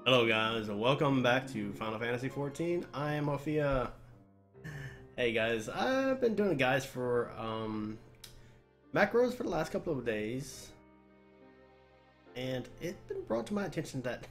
Hello guys, and welcome back to Final Fantasy XIV. I am Ophia. Hey guys, I've been doing guides for macros for the last couple of days, and it's been brought to my attention that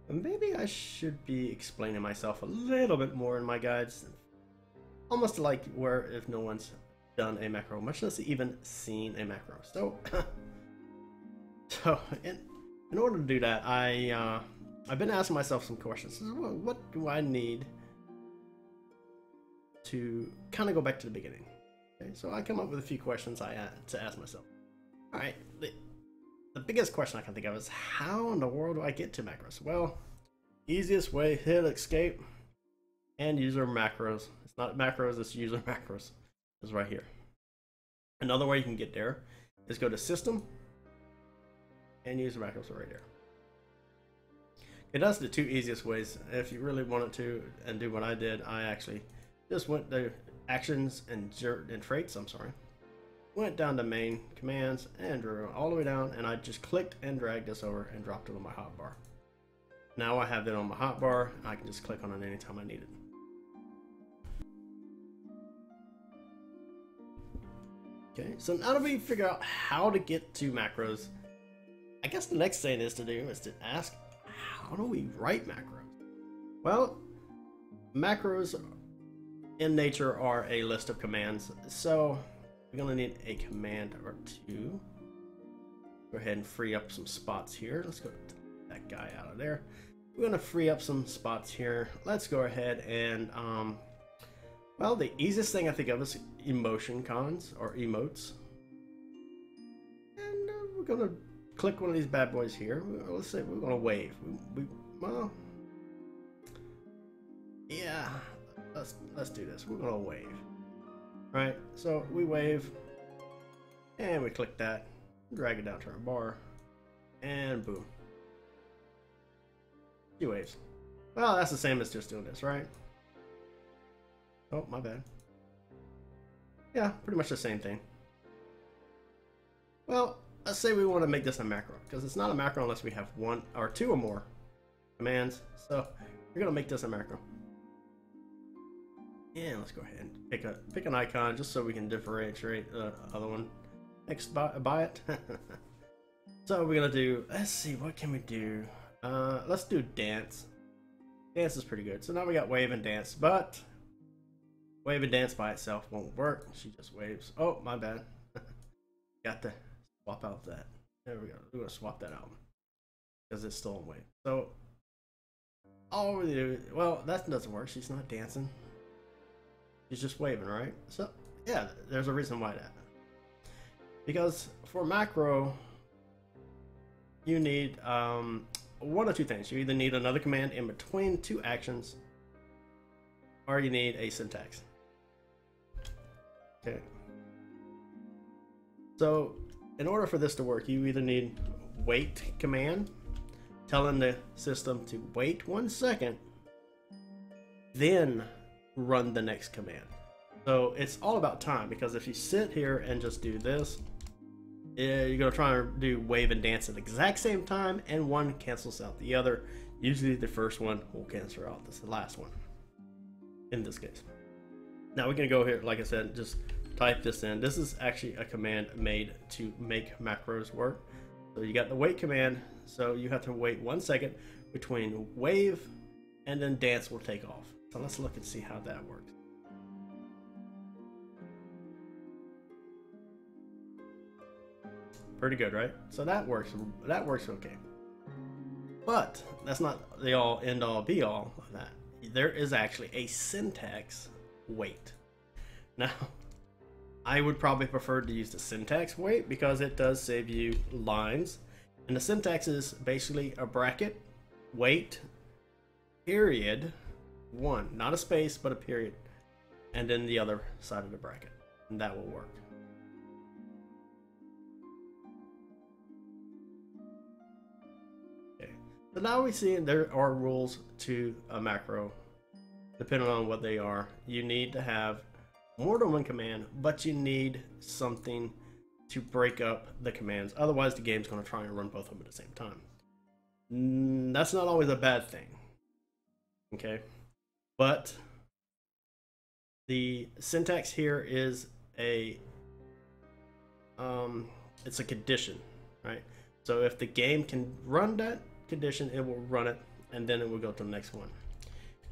maybe I should be explaining myself a little bit more in my guides, almost like where if no one's done a macro, much less even seen a macro. So in order to do that, I've been asking myself some questions. What do I need to kind of go back to the beginning? Okay, so I come up with a few questions I had to ask myself. All right, the biggest question I can think of is how in the world do I get to macros? Well, easiest way, hit escape and user macros. It's not macros, it's user macros. It's right here. Another way you can get there is go to system and user macros right there. That's the two easiest ways. If you really wanted to and do what I did, I actually just went to actions and traits, went down to main commands and drew all the way down, and I just clicked and dragged this over and dropped it on my hotbar. Now I have that on my hotbar. I can just click on it anytime I need it. Okay, so now that we figure out how to get to macros, I guess the next thing is to ask, how do we write macros? Well, macros in nature are a list of commands, so we're gonna need a command or two. Go ahead and free up some spots here. Let's go that guy out of there. We're gonna free up some spots here. Let's go ahead and well, the easiest thing I think of is emotion cons or emotes, and we're gonna click one of these bad boys here. Let's say we're gonna wave. Well, yeah, let's do this. We're gonna wave. All right, so we wave, and we click that, drag it down to our bar, and boom, she waves. Well, that's the same as just doing this, right? Oh, my bad. Yeah, pretty much the same thing. Well, let's say we want to make this a macro, because it's not a macro unless we have one or two or more commands. So we're gonna make this a macro. And let's go ahead and pick an icon just so we can differentiate the other one next by it. So we're gonna do, let's see, what can we do? Let's do dance. Dance is pretty good. So now we got wave and dance, but wave and dance by itself won't work. She just waves. Oh, my bad. Got to swap out that. There we go. We're gonna swap that out because it's still in wave. So all we do, well, that doesn't work. She's not dancing. She's just waving, right? So yeah, there's a reason why that. Because for macro, you need one of two things. You either need another command in between two actions, or you need a syntax. Okay. So in order for this to work, you either need wait command, telling the system to wait 1 second, then run the next command. So it's all about time, because if you sit here and just do this, you're gonna try and do wave and dance at the exact same time, and one cancels out the other. Usually the first one will cancel out the last one in this case. Now we're gonna go here, like I said, just type this in. This is actually a command made to make macros work. So you got the wait command, so you have to wait 1 second between wave and then dance will take off. So let's look and see how that works. Pretty good, right? So that works okay. But that's not the all end all be all of that. There is actually a syntax wait. Now, I would probably prefer to use the syntax wait because it does save you lines. And the syntax is basically a bracket, wait, period, 1. Not a space, but a period. And then the other side of the bracket. And that will work. Okay. So now we see there are rules to a macro. Depending on what they are, you need to have more than one command, but you need something to break up the commands. Otherwise, the game's going to try and run both of them at the same time. and that's not always a bad thing. Okay, but the syntax here is a it's a condition, right? So if the game can run that condition, it will run it, and then it will go to the next one.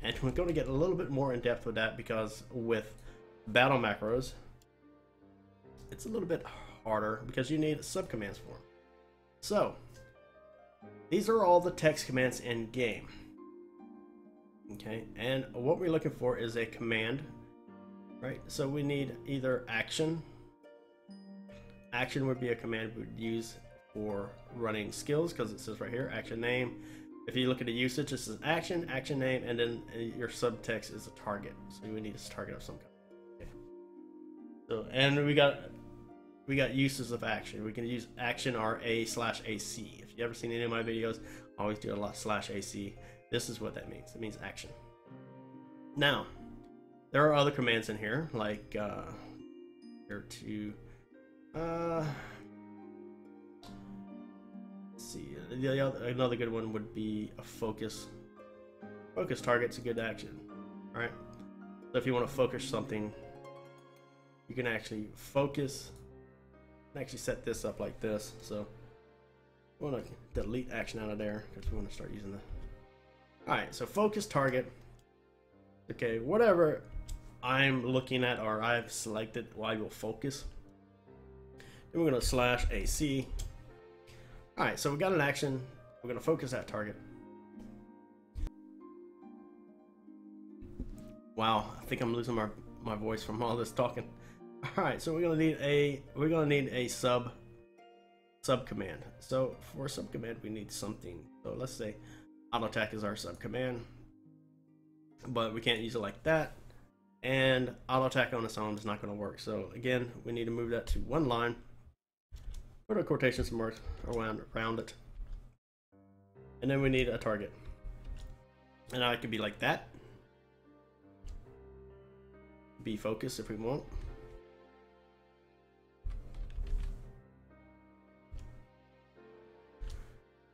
And we're going to get a little bit more in depth with that, because with battle macros, it's a little bit harder because you need subcommands for them. So these are all the text commands in game. Okay, and what we're looking for is a command, right? So we need either action. Action would be a command we would use for running skills, because it says right here, action name. If you look at the usage, this is action, action name, and then your subtext is a target. So we need a target of some kind. Okay. So, and we got uses of action. We can use action or A/AC. If you ever seen any of my videos, I always do a lot /AC. This is what that means. It means action. Now, there are other commands in here, like here to let's see. Another good one would be a focus. Focus target's a good action. All right. So if you want to focus something, you can actually focus. Actually set this up like this. So we want to delete action out of there because we want to start using the. All right. So focus target. Okay. Whatever I'm looking at or I've selected, I will focus. Then we're going to /AC. Alright, so we got an action. We're going to focus that target. Wow, I think I'm losing my voice from all this talking. Alright, so we're going to need a sub command. So for a sub command we need something. So let's say auto attack is our sub command. But we can't use it like that. And auto attack on its own is not going to work. So again, we need to move that to one line. Put a quotation mark around it. And then we need a target. And now it could be like that. Be focused if we want.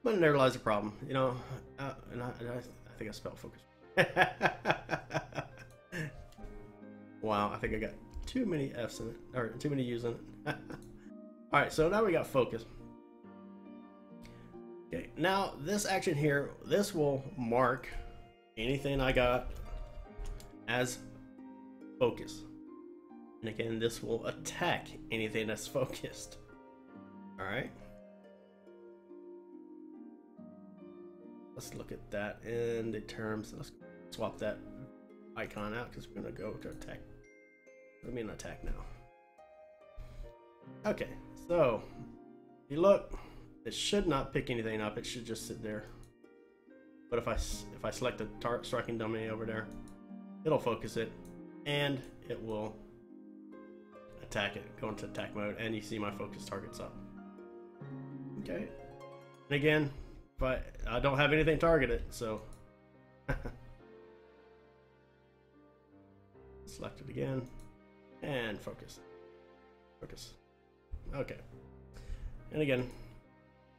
But there lies a problem, you know. And I think I spelled focus. Wow, I think I got too many F's in it, or too many U's in it. Alright, so now we got focus. Okay, now this action here, this will mark anything I got as focus. And again, this will attack anything that's focused. Alright. Let's look at that in the terms. Let's swap that icon out because we're going to go to attack. Let me attack now. Okay, so if you look, it should not pick anything up. It should just sit there. But if I select the striking dummy over there, it'll focus it, and it will attack it. Go into attack mode, and you see my focus targets up. Okay, and again, if I don't have anything targeted, so select it again, and focus. Focus. Okay, and again,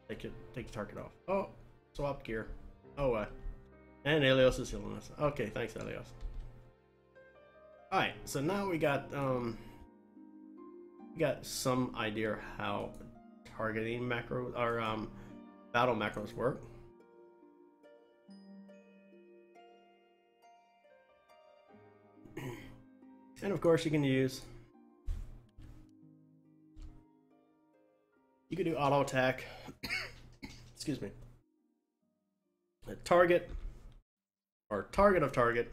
take the target off. Oh, swap gear. Oh, and Elios is healing us. Okay, thanks, Elios. Alright, so now we got some idea how targeting macro or battle macros work. And of course you can do auto attack. Excuse me. A target or target of target.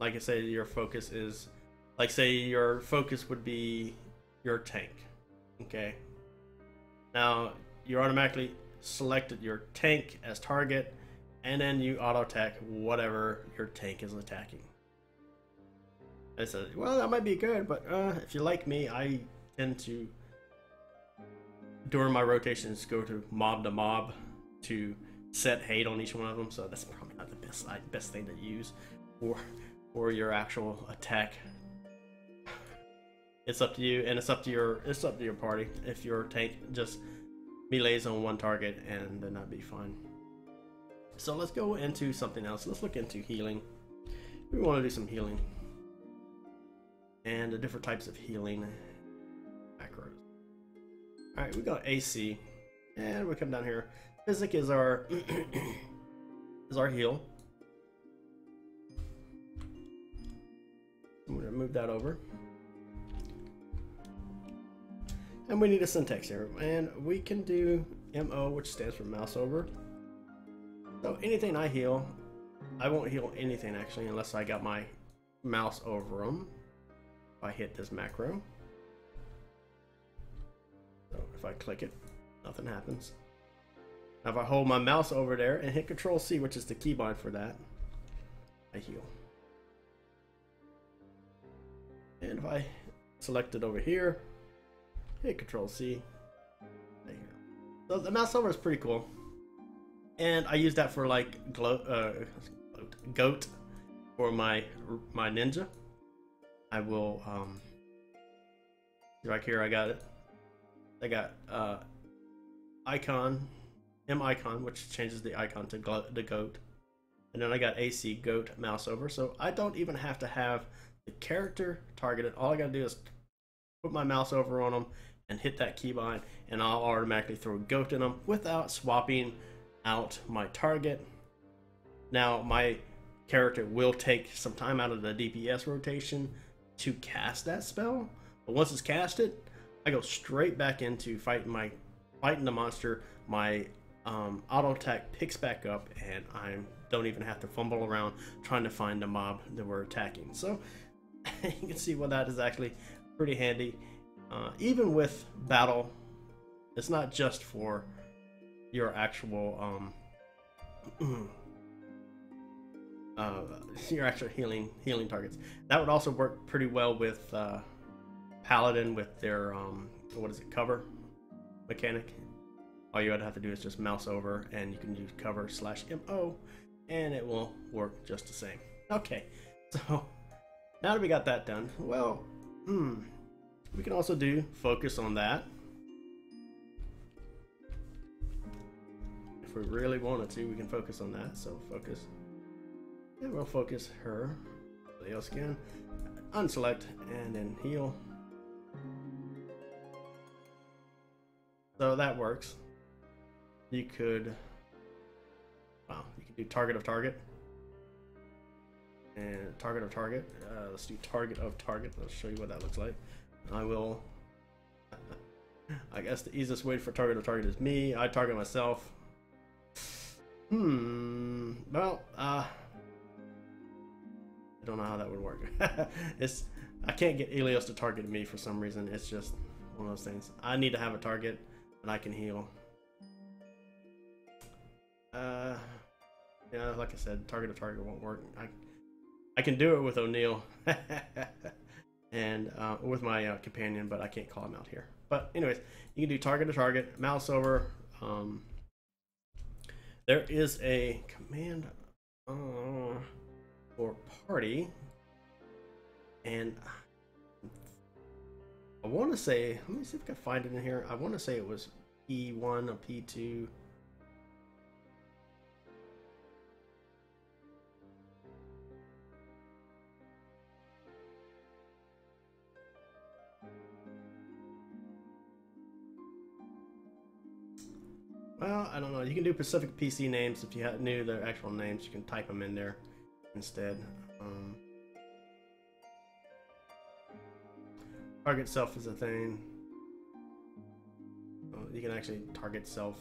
Like I say, your focus is, like say your focus would be your tank. Okay. Now you automatically selected your tank as target, and then you auto attack whatever your tank is attacking. I said, well, that might be good, but if you're like me, I tend to, during my rotations, go to mob to set hate on each one of them. So that's probably not the best thing to use for your actual attack. It's up to you, and it's up to your party. If your tank just melees on one target, and then that'd be fine. So let's go into something else. Let's look into healing. We want to do some healing. And the different types of healing macros. Alright, we got AC. And we come down here. Physic is our is our heal. I'm gonna move that over. And we need a syntax here. And we can do MO, which stands for mouse over. So anything I heal, I won't heal anything actually unless I got my mouse over them. If I hit this macro. So if I click it, nothing happens. Now if I hold my mouse over there and hit Control C, which is the keybind for that, I heal. And if I select it over here, hit Control C, there you go. So the mouse over is pretty cool. And I use that for like goat for my ninja. I will right here I got it. I got icon, M icon, which changes the icon to the goat. And then I got AC goat mouse over. So I don't even have to have the character targeted. All I gotta do is put my mouse over on them and hit that keybind, and I'll automatically throw goat in them without swapping out my target. Now my character will take some time out of the DPS rotation to cast that spell, but once it's casted, I go straight back into fighting the monster. My auto attack picks back up, and I don't even have to fumble around trying to find the mob that we're attacking. So you can see why that is actually pretty handy. Even with battle, it's not just for your actual healing targets. That would also work pretty well with Paladin with their what is it, cover mechanic. All you would have to do is just mouse over, and you can use cover /MO, and it will work just the same. Okay, so now that we got that done, well, we can also do focus on that. If we really wanted to, we can focus on that. So focus. And we'll focus her. Leo skin. Unselect and then heal. So that works. You could do target of target. And target of target. Let's do target of target. Let's show you what that looks like. I will. I guess the easiest way for target of target is me. I target myself. Well, I don't know how that would work. I can't get Ilios to target me for some reason. It's just one of those things. I need to have a target and I can heal. Yeah, like I said, target of target won't work. I can do it with O'Neil and with my companion, but I can't call him out here. But anyways, you can do target to target, mouse over. There is a command for party, and I want to say, let me see if I can find it in here. I want to say it was P1 or P2. Well, I don't know. You can do Pacific PC names if you knew their actual names. You can type them in there instead. Target self is a thing. You can actually target self.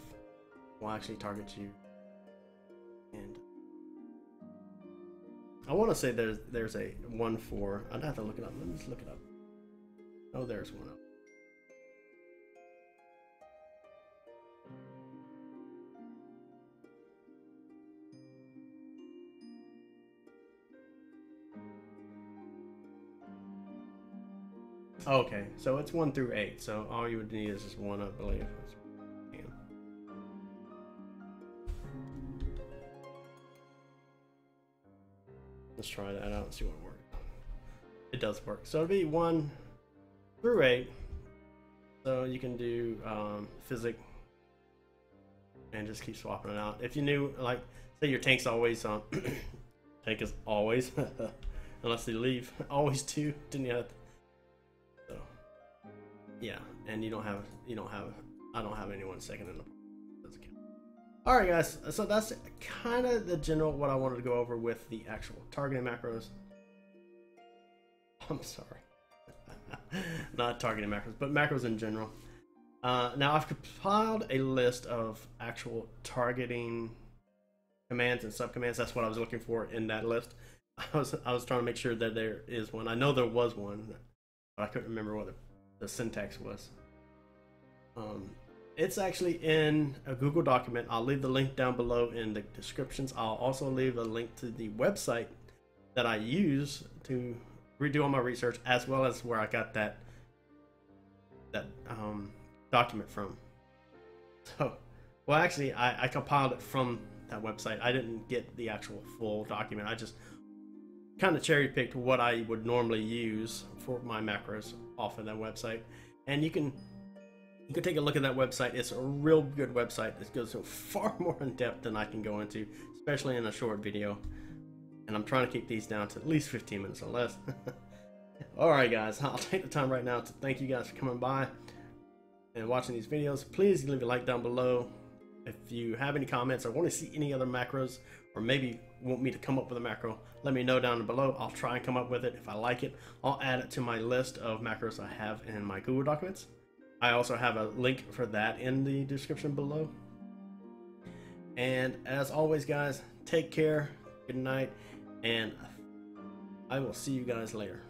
Will actually target you. And I want to say there's a 1-4. I'd have to look it up. Let me just look it up. Oh, there's one up. Okay, so it's 1 through 8, so all you would need is just one, I believe. Let's try that out and see what works. It does work. So it'll be 1 through 8. So you can do physic and just keep swapping it out. If you knew, like, say your tank's always tank is always unless they leave always 2, didn't you have so yeah, and I don't have anyone second in the doesn't count. All right guys, so that's kind of the general what I wanted to go over with the actual targeting macros. I'm sorry. Not targeting macros, but macros in general. Now I've compiled a list of actual targeting commands and subcommands. That's what I was looking for in that list. I was trying to make sure that there is one. I know there was one, but I couldn't remember what the syntax was. It's actually in a Google document. I'll leave the link down below in the descriptions. I'll also leave a link to the website that I use to redo all my research, as well as where I got that document from. So, well, actually, I compiled it from that website. I didn't get the actual full document. I just kind of cherry picked what I would normally use for my macros off of that website, and you can take a look at that website. It's a real good website. It goes so far more in depth than I can go into, especially in a short video. And I'm trying to keep these down to at least 15 minutes or less. Alright guys, I'll take the time right now to thank you guys for coming by and watching these videos. Please leave a like down below. If you have any comments or want to see any other macros, or maybe want me to come up with a macro, let me know down below. I'll try and come up with it. If I like it, I'll add it to my list of macros I have in my Google documents. I also have a link for that in the description below. And as always guys, take care, good night, and I will see you guys later.